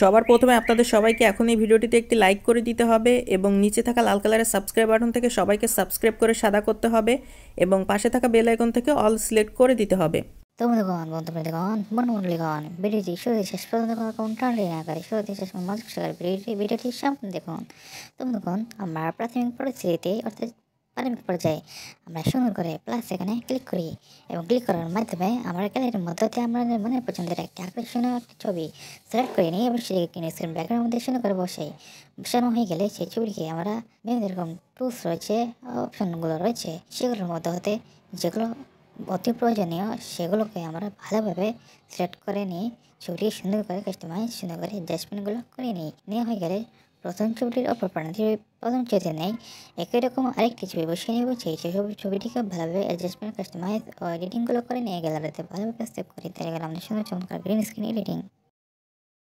সবার প্রথমে আপনাদের সবাইকে এখন এই ভিডিওটিতে একটি লাইক করে দিতে হবে এবং নিচে থাকা লাল কালারের সাবস্ক্রাইব বাটন থেকে সবাইকে সাবস্ক্রাইব করে সাদা করতে হবে এবং পাশে থাকা বেল আইকন থেকে অল সিলেক্ট করে দিতে হবে। তো বন্ধুগণ বন্ধুগণ ভিডিওটি শুরু শেষ পর্যন্ত কোনো টানলে না করে শুরুতে শেষ মজার ভিডিওটি সম্পূর্ণ দেখুন। তো বন্ধুগণ আমরা প্রাথমিক পরিস্থিতিতে অর্থাৎ প্রাথমিক পর্যায়ে আমরা সুন্দর করে প্লাস এখানে ক্লিক করি এবং ক্লিক করার মাধ্যমে আমরা গ্যালারির মধ্যে আমরা মনের পছন্দের একটি আকর্ষণীয় একটি ছবি সিলেক্ট করে নিই এবং সেটিকে কিনে স্ক্রিন ব্যাকগ্রাউন্ডের মধ্যে সুন্দর করে বসানো হয়ে গেলে সেই ছবিটিকে আমরা বিভিন্ন রকম টুলস রয়েছে, অপশনগুলো রয়েছে, সেগুলোর মধ্যে হতে যেগুলো অতি প্রয়োজনীয় সেগুলোকে আমরা ভালোভাবে সিলেক্ট করে নিই, ছবিটি সুন্দর করে কাস্টমাইজ সুন্দর করে অ্যাডজাস্টমেন্টগুলো করে নিই। নেওয়া হয়ে গেলে প্রথম ছবিটির অপর প্রান্তে প্রথম ছবিতে নেই একই রকম আরেকটি ছবি বসিয়ে নেব, সেই ছবিটিকে ভালোভাবে অ্যাডজাস্টমেন্ট কাস্টমাইজ ও এডিটিংগুলো করে নিয়ে গ্যালারিতে ভালোভাবে সেভ করি। তাই গেলে আমাদের সুন্দর চমৎকার গ্রিন স্ক্রিন এডিটিং